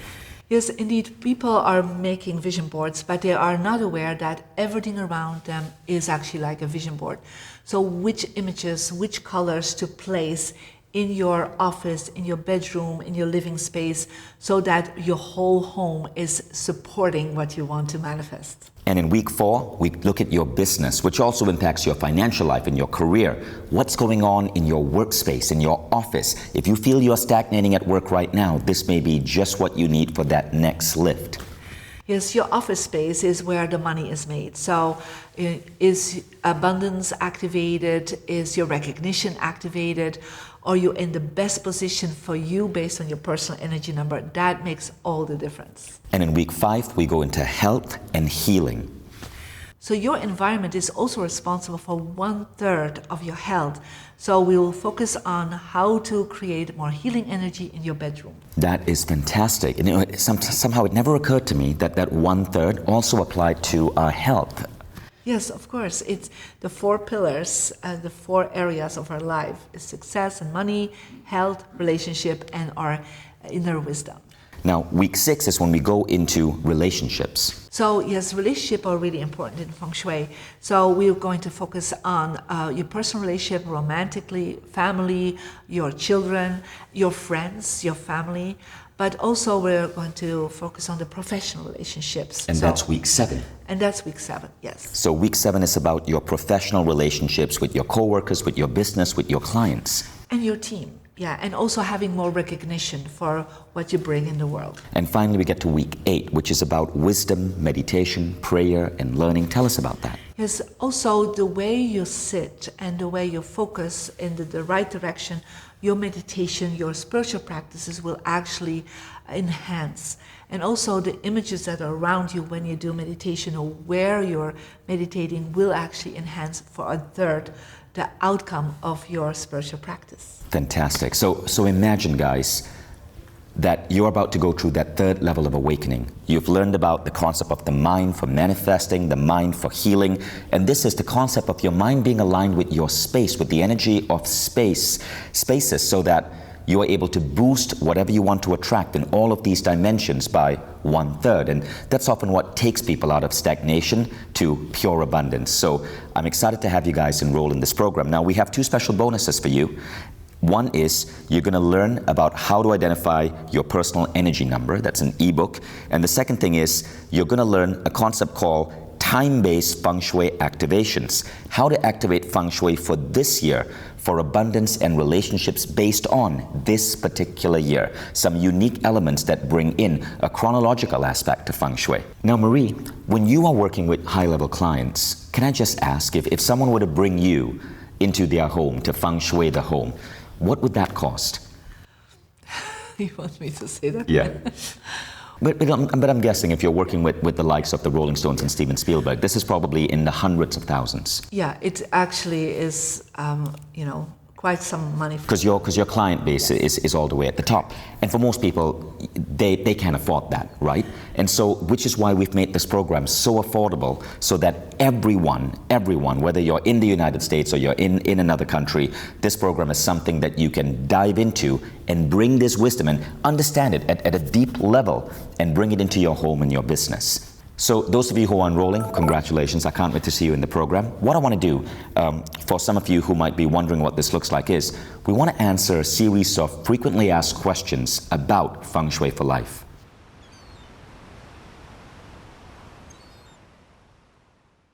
Yes, indeed, people are making vision boards, but they are not aware that everything around them is actually like a vision board. So which images, which colors to place in your office, in your bedroom, in your living space, so that your whole home is supporting what you want to manifest. And in week 4, we look at your business, which also impacts your financial life and your career. What's going on in your workspace, in your office? If you feel you're stagnating at work right now, this may be just what you need for that next lift. Yes, your office space is where the money is made. So is abundance activated? Is your recognition activated? Are you in the best position for you based on your personal energy number? That makes all the difference. And in week 5, we go into health and healing. So your environment is also responsible for 1/3 of your health. So we will focus on how to create more healing energy in your bedroom. That is fantastic. And somehow it never occurred to me that 1/3 also applied to our health. Yes, of course. It's the 4 pillars, the 4 areas of our life is success and money, health, relationship, and our inner wisdom. Now, week 6 is when we go into relationships. So yes, relationships are really important in Feng Shui. So we're going to focus on your personal relationship, romantically, family, your children, your friends, your family. But also we're going to focus on the professional relationships. And that's week 7. And that's week 7, yes. So week 7 is about your professional relationships with your coworkers, with your business, with your clients. And your team. Yeah, and also having more recognition for what you bring in the world. And finally, we get to week 8, which is about wisdom, meditation, prayer, and learning. Tell us about that. Yes, also the way you sit and the way you focus in the right direction, your meditation, your spiritual practices will actually enhance. And also the images that are around you when you do meditation or where you're meditating will actually enhance for 1/3 the outcome of your spiritual practice. Fantastic. So imagine, guys, that you're about to go through that 3rd level of awakening. You've learned about the concept of the mind for manifesting, the mind for healing, and this is the concept of your mind being aligned with your space, with the energy of spaces, so that you are able to boost whatever you want to attract in all of these dimensions by 1/3. And that's often what takes people out of stagnation to pure abundance. So I'm excited to have you guys enroll in this program. Now, we have 2 special bonuses for you. One is you're going to learn about how to identify your personal energy number. That's an ebook. And the second thing is you're going to learn a concept called time-based Feng Shui activations. How to activate Feng Shui for this year for abundance and relationships based on this particular year. Some unique elements that bring in a chronological aspect to Feng Shui. Now, Marie, when you are working with high-level clients, can I just ask if someone were to bring you into their home to Feng Shui the home, what would that cost? You want me to say that? Yeah. But I'm guessing if you're working with the likes of the Rolling Stones and Steven Spielberg, this is probably in the hundreds of thousands. Yeah, it actually is, quite some money. Because your client base is all the way at the top. And for most people, they can't afford that, right? And so, which is why we've made this program so affordable, so that everyone, whether you're in the United States or you're in another country, this program is something that you can dive into and bring this wisdom and understand it at a deep level and bring it into your home and your business. So those of you who are enrolling, congratulations. I can't wait to see you in the program. What I want to do, for some of you who might be wondering what this looks like, is we want to answer a series of frequently asked questions about Feng Shui for life.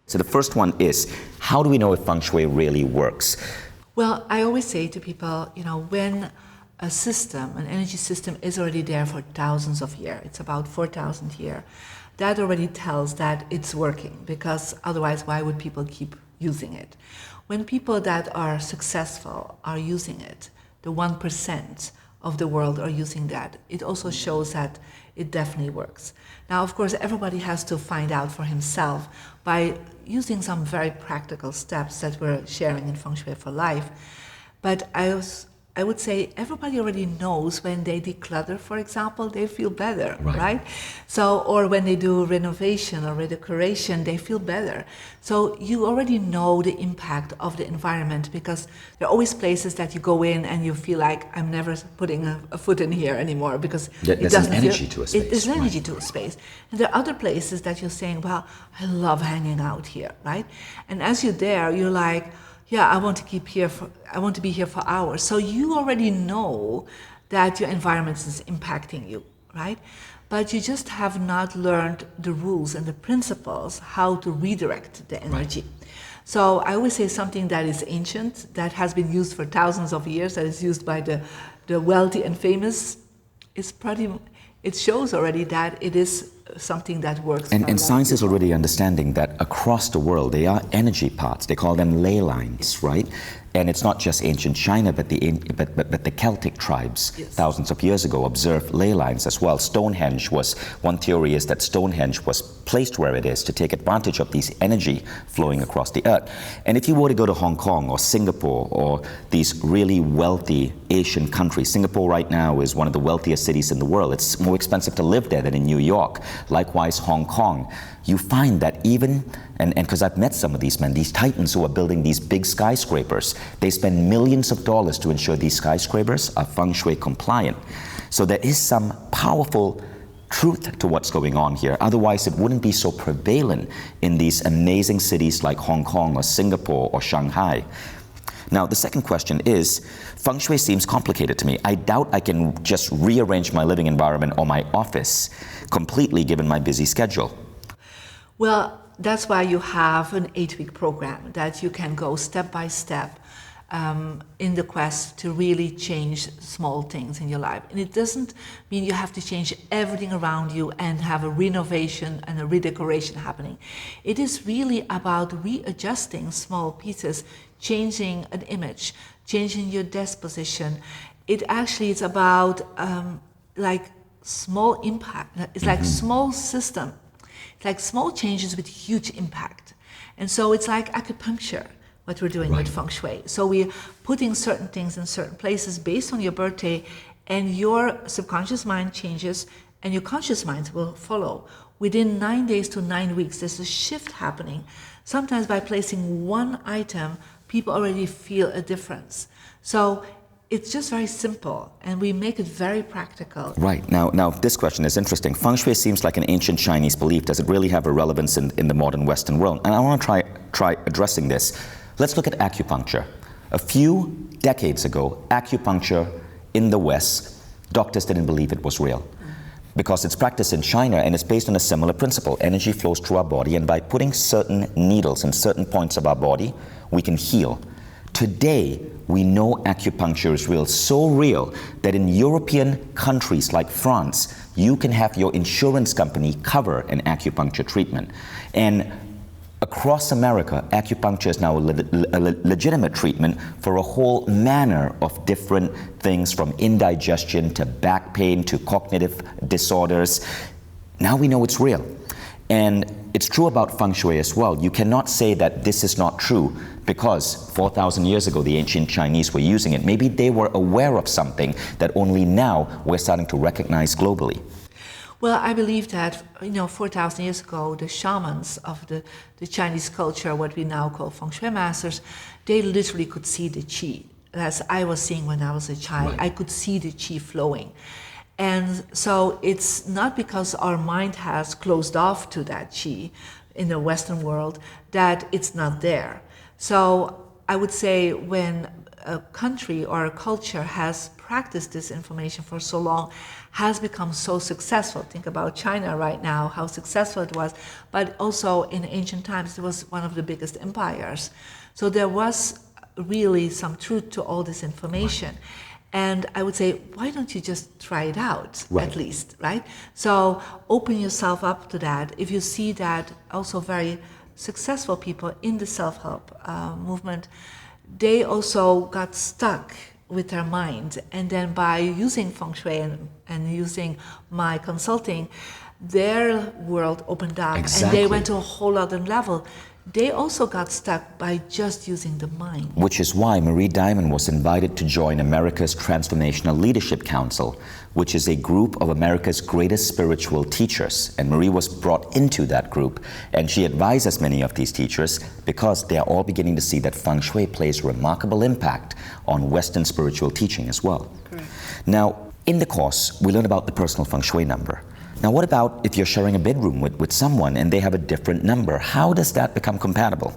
So the first one is, how do we know if Feng Shui really works? Well, I always say to people, when a system, an energy system is already there for thousands of years, it's about 4,000 years, that already tells that it's working, because otherwise why would people keep using it? When people that are successful are using it, the 1% of the world are using that, it also shows that it definitely works. Now, of course, everybody has to find out for himself by using some very practical steps that we're sharing in Feng Shui for Life. But I would say everybody already knows when they declutter, for example, they feel better, right? So, or when they do renovation or redecoration, they feel better. So you already know the impact of the environment, because there are always places that you go in and you feel like, I'm never putting a foot in here anymore, because it doesn't an energy to a space. There's an energy to a space. And there are other places that you're saying, well, I love hanging out here, right? And as you're there, you're like, yeah, I want to be here for hours. So you already know that your environment is impacting you, right? But you just have not learned the rules and the principles, how to redirect the energy. Right. So I always say something that is ancient, that has been used for thousands of years, that is used by the wealthy and famous, it shows already that it is something that works. And science is already understanding that across the world there are energy parts. They call them ley lines, right? And it's not just ancient China, but the Celtic tribes, yes, thousands of years ago observed ley lines as well. Stonehenge was, one theory is that Stonehenge was placed where it is to take advantage of these energy flowing across the earth. And if you were to go to Hong Kong or Singapore or these really wealthy Asian countries, Singapore right now is one of the wealthiest cities in the world. It's more expensive to live there than in New York. Likewise, Hong Kong. You find that even, and because I've met some of these men, these titans who are building these big skyscrapers, they spend millions of dollars to ensure these skyscrapers are Feng Shui compliant. So there is some powerful truth to what's going on here. Otherwise, it wouldn't be so prevalent in these amazing cities like Hong Kong or Singapore or Shanghai. Now, the second question is, Feng Shui seems complicated to me. I doubt I can just rearrange my living environment or my office completely given my busy schedule. Well, that's why you have an 8-week program that you can go step by step in the quest to really change small things in your life. And it doesn't mean you have to change everything around you and have a renovation and a redecoration happening. It is really about readjusting small pieces, changing an image, changing your desk position. It's about like small impact. It's like small system. Like small changes with huge impact. And so it's like acupuncture, what we're doing with Feng Shui. So we're putting certain things in certain places based on your birthday, and your subconscious mind changes and your conscious mind will follow. Within 9 days to 9 weeks, there's a shift happening. Sometimes by placing one item, people already feel a difference. So it's just very simple, and we make it very practical. Right. Now this question is interesting. Feng Shui seems like an ancient Chinese belief. Does it really have a relevance in the modern Western world? And I want to try addressing this. Let's look at acupuncture. A few decades ago, acupuncture in the West, doctors didn't believe it was real. Because it's practiced in China and it's based on a similar principle. Energy flows through our body, and by putting certain needles in certain points of our body, we can heal. Today, we know acupuncture is real, so real that in European countries like France, you can have your insurance company cover an acupuncture treatment. And across America, acupuncture is now a legitimate treatment for a whole manner of different things, from indigestion to back pain to cognitive disorders. Now we know it's real. And it's true about Feng Shui as well. You cannot say that this is not true because 4,000 years ago the ancient Chinese were using it. Maybe they were aware of something that only now we're starting to recognize globally. Well, I believe that, 4,000 years ago, the shamans of the Chinese culture, what we now call Feng Shui masters, they literally could see the qi. As I was seeing when I was a child, right. I could see the qi flowing. And so it's not because our mind has closed off to that qi in the Western world that it's not there. So I would say when a country or a culture has practiced this information for so long, has become so successful. Think about China right now, how successful it was. But also in ancient times, it was one of the biggest empires. So there was really some truth to all this information. And I would say, why don't you just try it out, at least, right? So open yourself up to that. If you see that also very successful people in the self-help movement, they also got stuck with their mind. And then by using Feng Shui and using my consulting, their world opened up. Exactly. And they went to a whole other level. They also got stuck by just using the mind. Which is why Marie Diamond was invited to join America's Transformational Leadership Council, which is a group of America's greatest spiritual teachers. And Marie was brought into that group, and she advises many of these teachers because they are all beginning to see that Feng Shui plays remarkable impact on Western spiritual teaching as well. Correct. Now, in the course, we learn about the personal Feng Shui number. Now, what about if you're sharing a bedroom with someone and they have a different number? How does that become compatible?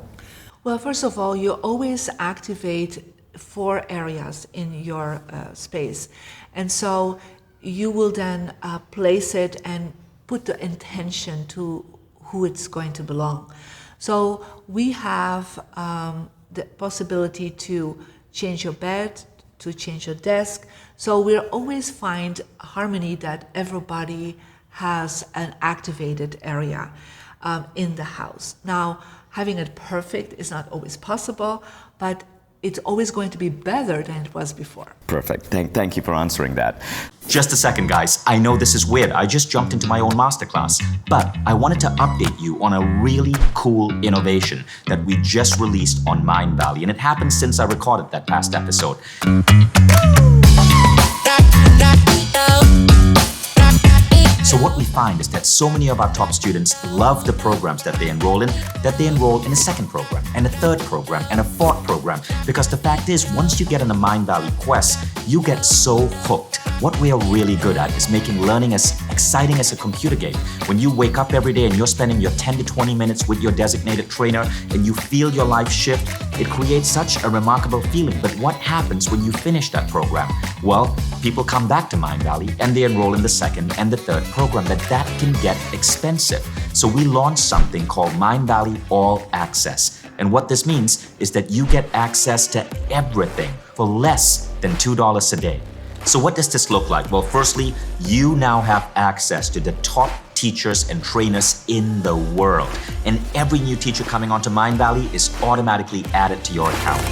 Well, first of all, you always activate 4 areas in your space. And so you will then place it and put the intention to who it's going to belong. So we have the possibility to change your bed, to change your desk. So we'll always find harmony that everybody has an activated area in the house. Now, having it perfect is not always possible, but it's always going to be better than it was before. Perfect. Thank you for answering that. Just a second, guys. I know this is weird. I just jumped into my own masterclass, but I wanted to update you on a really cool innovation that we just released on Mindvalley, and it happened since I recorded that past episode. So what we find is that so many of our top students love the programs that they enroll in, that they enroll in a second program, and a third program, and a fourth program. Because the fact is, once you get on the Mindvalley quest, you get so hooked. What we are really good at is making learning as exciting as a computer game. When you wake up every day and you're spending your 10 to 20 minutes with your designated trainer and you feel your life shift, it creates such a remarkable feeling. But what happens when you finish that program? Well, people come back to Mindvalley and they enroll in the second and the third program, but that can get expensive. So we launched something called Mindvalley All Access. And what this means is that you get access to everything for less than $2 a day. So what does this look like? Well, firstly, you now have access to the top teachers and trainers in the world. And every new teacher coming onto Mindvalley is automatically added to your account.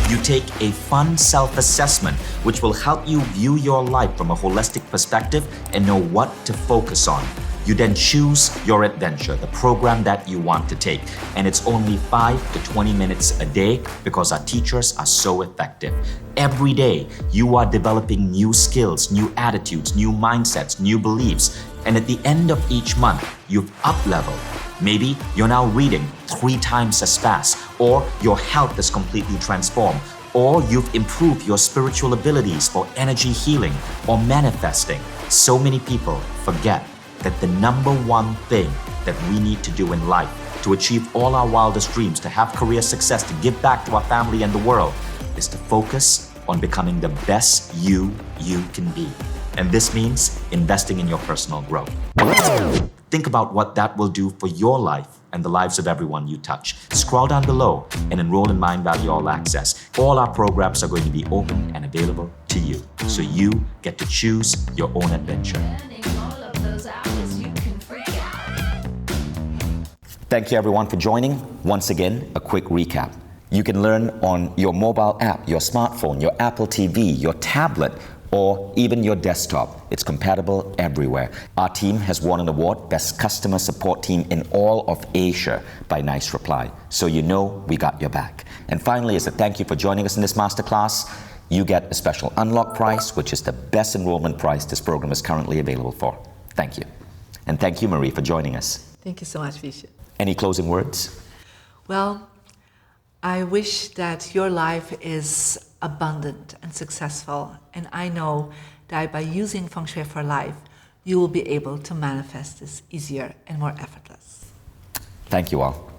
You take a fun self-assessment, which will help you view your life from a holistic perspective and know what to focus on. You then choose your adventure, the program that you want to take. And it's only 5 to 20 minutes a day because our teachers are so effective. Every day, you are developing new skills, new attitudes, new mindsets, new beliefs. And at the end of each month, you've up-leveled. Maybe you're now reading 3 times as fast, or your health is completely transformed, or you've improved your spiritual abilities for energy healing or manifesting. So many people forget that the number one thing that we need to do in life to achieve all our wildest dreams, to have career success, to give back to our family and the world, is to focus on becoming the best you can be. And this means investing in your personal growth. Think about what that will do for your life and the lives of everyone you touch. Scroll down below and enroll in Mindvalley All Access. All our programs are going to be open and available to you, so you get to choose your own adventure. Thank you everyone for joining. Once again, a quick recap. You can learn on your mobile app, your smartphone, your Apple TV, your tablet, or even your desktop. It's compatible everywhere. Our team has won an award, Best Customer Support Team in all of Asia by Nice Reply. So you know we got your back. And finally, as a thank you for joining us in this masterclass, you get a special unlock price, which is the best enrollment price this program is currently available for. Thank you. And thank you, Marie, for joining us. Thank you so much, Visha. Any closing words? Well, I wish that your life is abundant and successful, and I know that by using Feng Shui for life, you will be able to manifest this easier and more effortless. Thank you all.